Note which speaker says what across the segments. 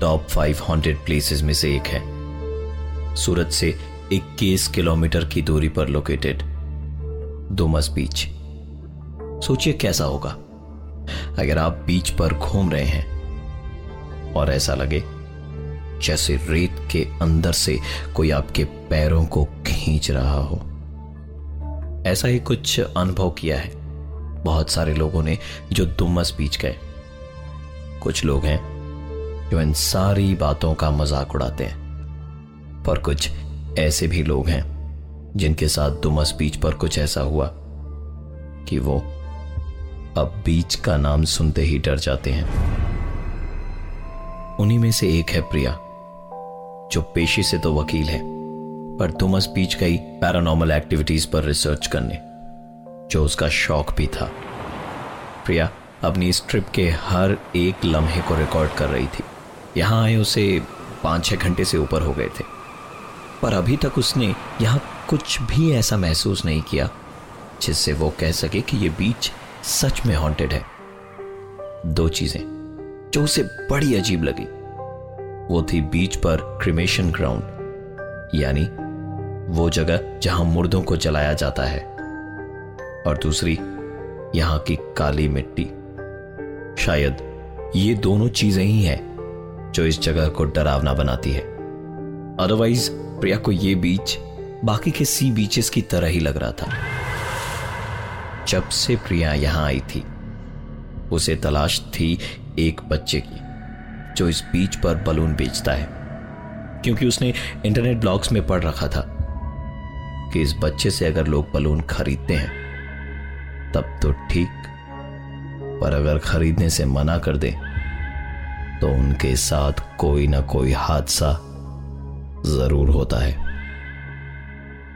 Speaker 1: Top 5 haunted places में से एक है। सूरत से 21 किलोमीटर की दूरी पर लोकेटेड डुमस बीच। सोचिए कैसा होगा अगर आप बीच पर घूम रहे हैं और ऐसा लगे जैसे रेत के अंदर से कोई आपके पैरों को खींच रहा हो। ऐसा ही कुछ अनुभव किया है बहुत सारे लोगों ने जो डुमस बीच गए। कुछ लोग हैं जो इन सारी बातों का मजाक उड़ाते हैं, पर कुछ ऐसे भी लोग हैं जिनके साथ डुमस बीच पर कुछ ऐसा हुआ कि वो अब बीच का नाम सुनते ही डर जाते हैं। उन्हीं में से एक है प्रिया, जो पेशे से तो वकील है पर डुमस बीच गई पैरानॉर्मल एक्टिविटीज पर रिसर्च करने, जो उसका शौक भी था। प्रिया अपनी इस ट्रिप के हर एक लम्हे को रिकॉर्ड कर रही थी। यहां आए उसे 5-6 घंटे से ऊपर हो गए थे, पर अभी तक उसने यहां कुछ भी ऐसा महसूस नहीं किया जिससे वो कह सके कि यह बीच सच में हॉन्टेड है। 2 चीजें जो उसे बड़ी अजीब लगी वो थी बीच पर क्रिमेशन ग्राउंड, यानी वो जगह जहां मुर्दों को जलाया जाता है, और दूसरी यहां की काली मिट्टी। शायद ये दोनों चीजें ही हैं जो इस जगह को डरावना बनाती है। अदरवाइज प्रिया को ये बीच बाकी के सी बीचेस की तरह ही लग रहा था। जब से प्रिया यहां आई थी उसे तलाश थी एक बच्चे की जो इस बीच पर बलून बेचता है, क्योंकि उसने इंटरनेट ब्लॉग्स में पढ़ रखा था कि इस बच्चे से अगर लोग बलून खरीदते हैं तब तो ठीक, पर अगर खरीदने से मना कर दे तो उनके साथ कोई ना कोई हादसा जरूर होता है,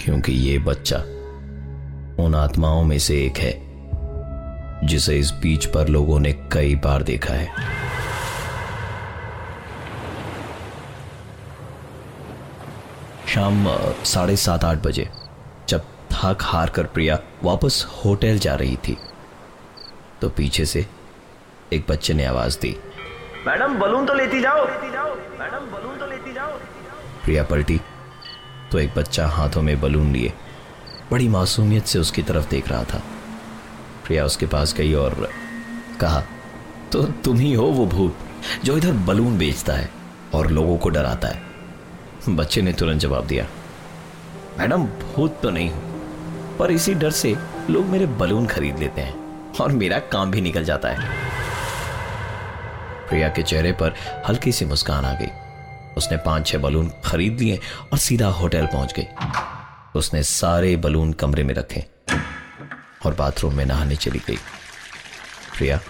Speaker 1: क्योंकि ये बच्चा उन आत्माओं में से एक है जिसे इस बीच पर लोगों ने कई बार देखा है। शाम 7:30-8 बजे जब थक हार कर प्रिया वापस होटल जा रही थी तो पीछे से एक बच्चे ने आवाज दी,
Speaker 2: मैडम बलून तो लेती जाओ, मैडम बलून तो लेती जाओ।
Speaker 1: प्रिया पलटी तो एक बच्चा हाथों में बलून लिए बड़ी मासूमियत से उसकी तरफ देख रहा था। प्रिया उसके पास गई और कहा, तो तुम ही हो वो भूत जो इधर बलून बेचता है और लोगों को डराता है। बच्चे ने तुरंत जवाब दिया, मैडम भूत तो नहीं हूं, पर इसी डर से लोग मेरे बलून खरीद लेते हैं और मेरा काम भी निकल जाता है। प्रिया के चेहरे पर हल्की सी मुस्कान आ गई। उसने 5-6 बलून खरीद लिए और सीधा होटल पहुंच गई। उसने सारे बलून कमरे में रखे और बाथरूम में नहाने चली गई। प्रिया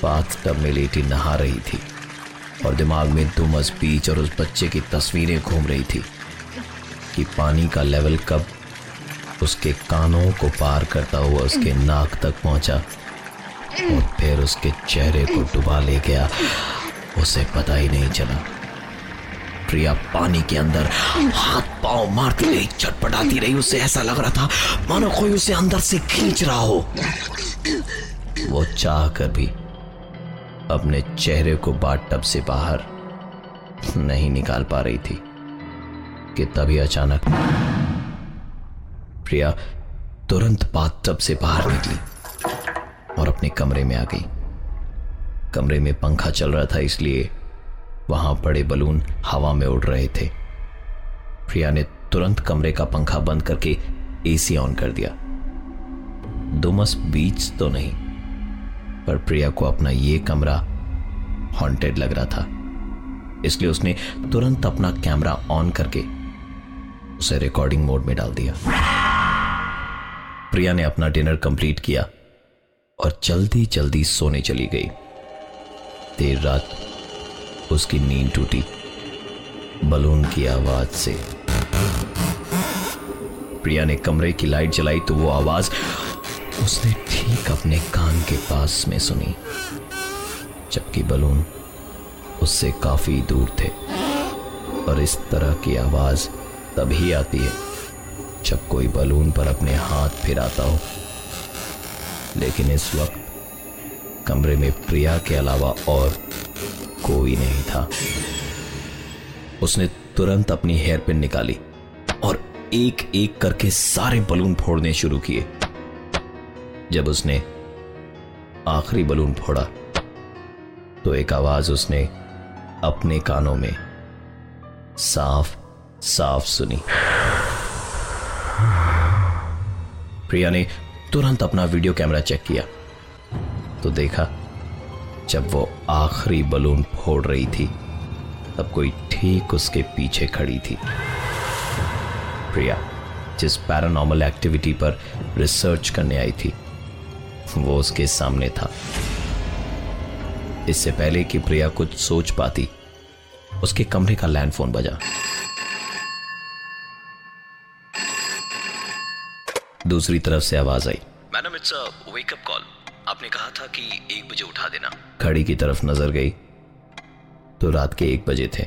Speaker 1: बाथटब में लेटी नहा रही थी और दिमाग में डुमस बीच और उस बच्चे की तस्वीरें घूम रही थी कि पानी का लेवल कब उसके कानों को पार करता हुआ उसके नाक तक पहुंचा और फिर उसके चेहरे को डुबा ले गया, उसे पता ही नहीं चला। प्रिया पानी के अंदर हाथ पांव मारती रही, छटपटाती रही। उसे ऐसा लग रहा था मानो कोई उसे अंदर से खींच रहा हो। वो चाह कर भी अपने चेहरे को बाथटब से बाहर नहीं निकाल पा रही थी कि तभी अचानक प्रिया तुरंत बाथटब से बाहर निकली और अपने कमरे में आ गई। कमरे में पंखा चल रहा था, इसलिए वहां पड़े बलून हवा में उड़ रहे थे। प्रिया ने तुरंत कमरे का पंखा बंद करके एसी ऑन कर दिया। डुमस बीच तो नहीं, पर प्रिया को अपना ये कमरा हॉन्टेड लग रहा था, इसलिए उसने तुरंत अपना कैमरा ऑन करके उसे रिकॉर्डिंग मोड में डाल दिया। प्रिया ने अपना डिनर कंप्लीट किया और जल्दी जल्दी सोने चली गई। देर रात उसकी नींद टूटी बलून की आवाज से। प्रिया ने कमरे की लाइट जलाई तो वो आवाज उसने ठीक अपने कान के पास में सुनी, जबकि बलून उससे काफी दूर थे। और इस तरह की आवाज तभी आती है जब कोई बलून पर अपने हाथ फिराता हो। लेकिन इस वक्त कमरे में प्रिया के अलावा और कोई नहीं था। उसने तुरंत अपनी हेयर पिन निकाली और एक एक करके सारे बलून फोड़ने शुरू किए। जब उसने आखिरी बलून फोड़ा तो एक आवाज उसने अपने कानों में साफ साफ सुनी। प्रिया ने तुरंत अपना वीडियो कैमरा चेक किया तो देखा जब वो आखिरी बलून फोड़ रही थी तब कोई ठीक उसके पीछे खड़ी थी। प्रिया जिस पैरानॉर्मल एक्टिविटी पर रिसर्च करने आई थी वो उसके सामने था। इससे पहले कि प्रिया कुछ सोच पाती उसके कमरे का लैंडफोन बजा। दूसरी तरफ से आवाज आई, madam it's a wake up call, आपने कहा था कि 1 बजे उठा देना। घड़ी की तरफ नजर गई तो रात के 1 बजे थे।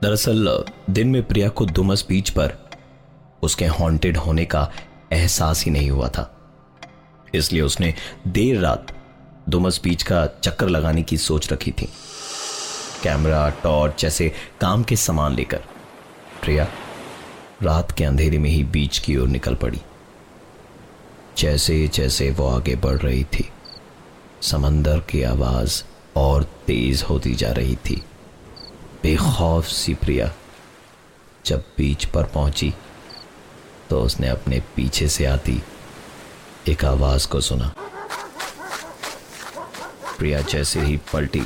Speaker 1: दरअसल दिन में प्रिया को डुमस बीच पर उसके हॉन्टेड होने का एहसास ही नहीं हुआ था, इसलिए उसने देर रात डुमस बीच का चक्कर लगाने की सोच रखी थी। कैमरा, टॉर्च जैसे काम के सामान लेकर प्रिया रात के अंधेरे में ही बीच की ओर निकल पड़ी। जैसे जैसे वो आगे बढ़ रही थी समंदर की आवाज और तेज होती जा रही थी। बेखौफ सी प्रिया जब बीच पर पहुंची तो उसने अपने पीछे से आती एक आवाज को सुना। प्रिया जैसे ही पलटी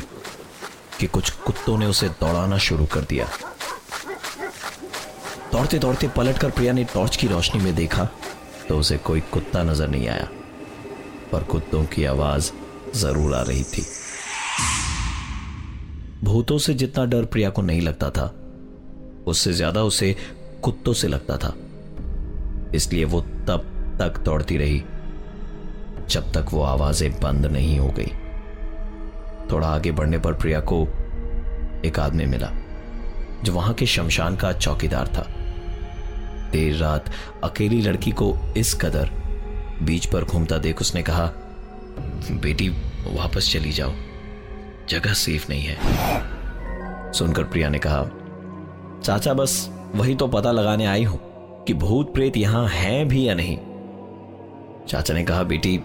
Speaker 1: कि कुछ कुत्तों ने उसे दौड़ाना शुरू कर दिया। दौड़ते दौड़ते पलटकर प्रिया ने टॉर्च की रोशनी में देखा तो उसे कोई कुत्ता नजर नहीं आया, पर कुत्तों की आवाज जरूर आ रही थी। भूतों से जितना डर प्रिया को नहीं लगता था उससे ज्यादा उसे कुत्तों से लगता था, इसलिए वो तब तक दौड़ती रही जब तक वो आवाजें बंद नहीं हो गई। थोड़ा आगे बढ़ने पर प्रिया को एक आदमी मिला जो वहां के शमशान का चौकीदार था। देर रात अकेली लड़की को इस कदर बीच पर घूमता देख उसने कहा, बेटी वापस चली जाओ, जगह सेफ नहीं है। सुनकर प्रिया ने कहा, चाचा बस वही तो पता लगाने आई हूं कि भूत प्रेत यहां हैं भी या नहीं। चाचा ने कहा, बेटी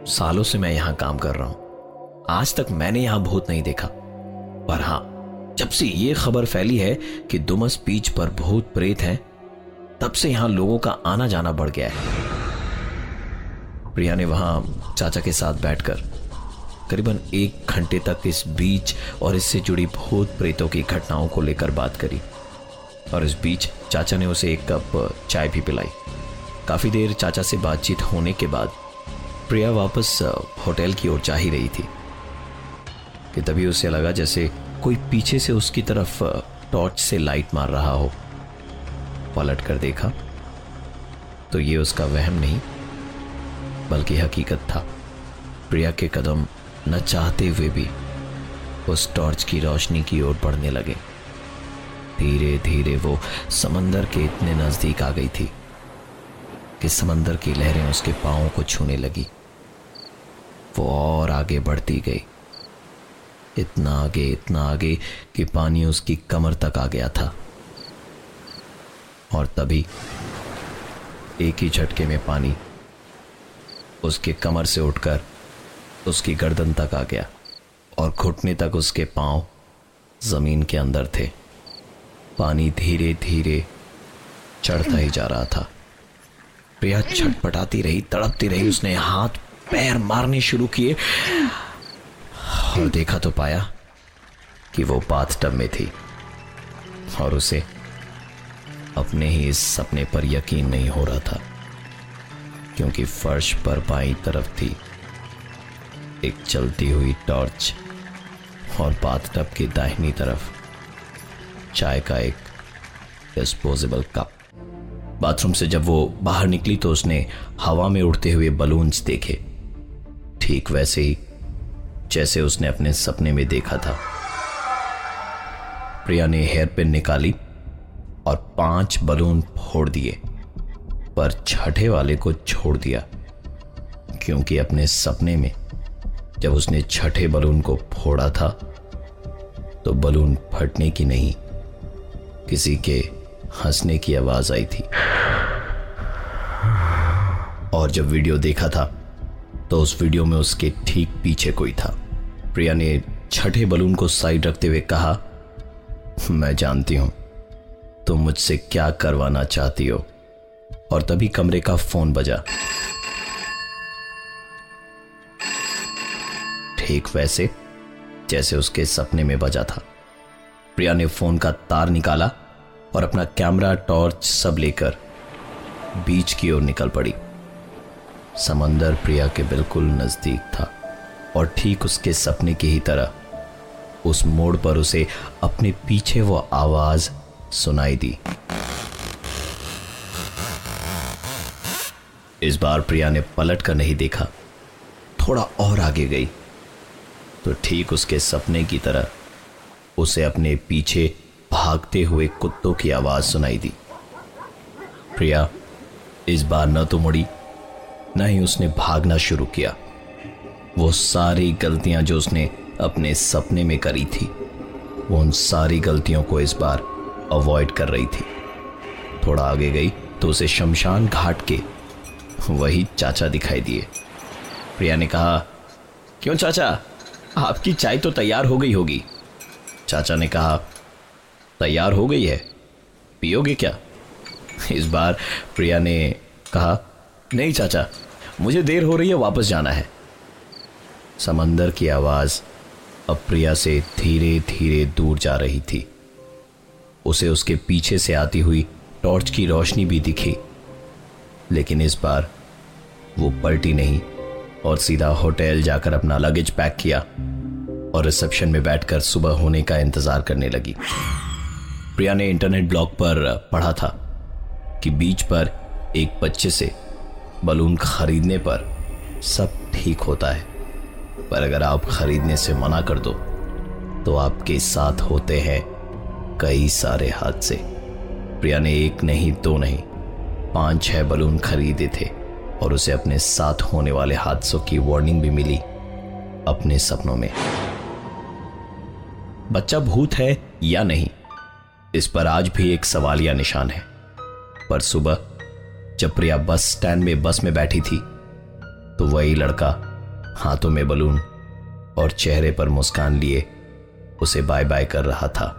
Speaker 1: सालों से मैं यहां काम कर रहा हूं, आज तक मैंने यहां भूत नहीं देखा, पर हां जब से यह खबर फैली है कि डुमस बीच पर भूत प्रेत हैं तब से यहां लोगों का आना जाना बढ़ गया है। प्रिया ने वहां चाचा के साथ बैठकर करीबन 1 घंटे तक इस बीच और इससे जुड़ी भूत प्रेतों की घटनाओं को लेकर बात करी और इस बीच चाचा ने उसे 1 कप चाय भी पिलाई। काफी देर चाचा से बातचीत होने के बाद प्रिया वापस होटल की ओर जा ही रही थी कि तभी उसे लगा जैसे कोई पीछे से उसकी तरफ टॉर्च से लाइट मार रहा हो। पलट कर देखा तो ये उसका वहम नहीं बल्कि हकीकत था। प्रिया के कदम न चाहते हुए भी उस टॉर्च की रोशनी की ओर बढ़ने लगे। धीरे धीरे वो समंदर के इतने नजदीक आ गई थी कि समंदर की लहरें उसके पांवों को छूने लगी। वो और आगे बढ़ती गई, इतना आगे कि पानी उसकी कमर तक आ गया था। और तभी एक ही झटके में पानी उसके कमर से उठकर उसकी गर्दन तक आ गया और घुटने तक उसके पांव जमीन के अंदर थे। पानी धीरे धीरे चढ़ता ही जा रहा था। प्रिया छटपटाती रही, तड़पती रही। उसने हाथ पैर मारने शुरू किए और देखा तो पाया कि वो बाथटब में थी और उसे अपने ही इस सपने पर यकीन नहीं हो रहा था, क्योंकि फर्श पर बाईं तरफ थी एक चलती हुई टॉर्च और बाथटब की दाहिनी तरफ चाय का एक डिस्पोजेबल कप। बाथरूम से जब वो बाहर निकली तो उसने हवा में उड़ते हुए बलून्स देखे, ठीक वैसे ही जैसे उसने अपने सपने में देखा था। प्रिया ने हेयर पिन निकाली और 5 बलून फोड़ दिए, पर छठे वाले को छोड़ दिया, क्योंकि अपने सपने में जब उसने छठे बलून को फोड़ा था तो बलून फटने की नहीं, किसी के हंसने की आवाज आई थी। और जब वीडियो देखा था तो उस वीडियो में उसके ठीक पीछे कोई था। प्रिया ने छठे बलून को साइड रखते हुए कहा, मैं जानती हूं तुम मुझसे क्या करवाना चाहती हो। और तभी कमरे का फोन बजा, ठीक वैसे जैसे उसके सपने में बजा था। प्रिया ने फोन का तार निकाला और अपना कैमरा, टॉर्च सब लेकर बीच की ओर निकल पड़ी। समंदर प्रिया के बिल्कुल नजदीक था और ठीक उसके सपने की ही तरह उस मोड़ पर उसे अपने पीछे वो आवाज सुनाई दी। इस बार प्रिया ने पलट कर नहीं देखा, थोड़ा और आगे गई तो ठीक उसके सपने की तरह उसे अपने पीछे भागते हुए कुत्तों की आवाज सुनाई दी। प्रिया इस बार न तो मुड़ी, न ही उसने भागना शुरू किया। वो सारी गलतियां जो उसने अपने सपने में करी थी, वो उन सारी गलतियों को इस बार अवॉइड कर रही थी। थोड़ा आगे गई तो उसे शमशान घाट के वही चाचा दिखाई दिए। प्रिया ने कहा, क्यों चाचा, आपकी चाय तो तैयार हो गई होगी। चाचा ने कहा, तैयार हो गई है, पियोगे क्या? इस बार प्रिया ने कहा, नहीं चाचा, मुझे देर हो रही है, वापस जाना है। समंदर की आवाज अब प्रिया से धीरे धीरे दूर जा रही थी। उसे उसके पीछे से आती हुई टॉर्च की रोशनी भी दिखी, लेकिन इस बार वो पलटी नहीं और सीधा होटल जाकर अपना लगेज पैक किया और रिसेप्शन में बैठकर सुबह होने का इंतजार करने लगी। प्रिया ने इंटरनेट ब्लॉग पर पढ़ा था कि बीच पर एक बच्चे से बलून खरीदने पर सब ठीक होता है, पर अगर आप खरीदने से मना कर दो तो आपके साथ होते हैं कई सारे हादसे। प्रिया ने एक नहीं, दो नहीं, 5-6 बलून खरीदे थे और उसे अपने साथ होने वाले हादसों की वार्निंग भी मिली अपने सपनों में। बच्चा भूत है या नहीं, इस पर आज भी एक सवालिया निशान है। पर सुबह जब प्रिया बस स्टैंड में बस में बैठी थी तो वही लड़का हाथों में बलून और चेहरे पर मुस्कान लिए उसे बाय बाय कर रहा था।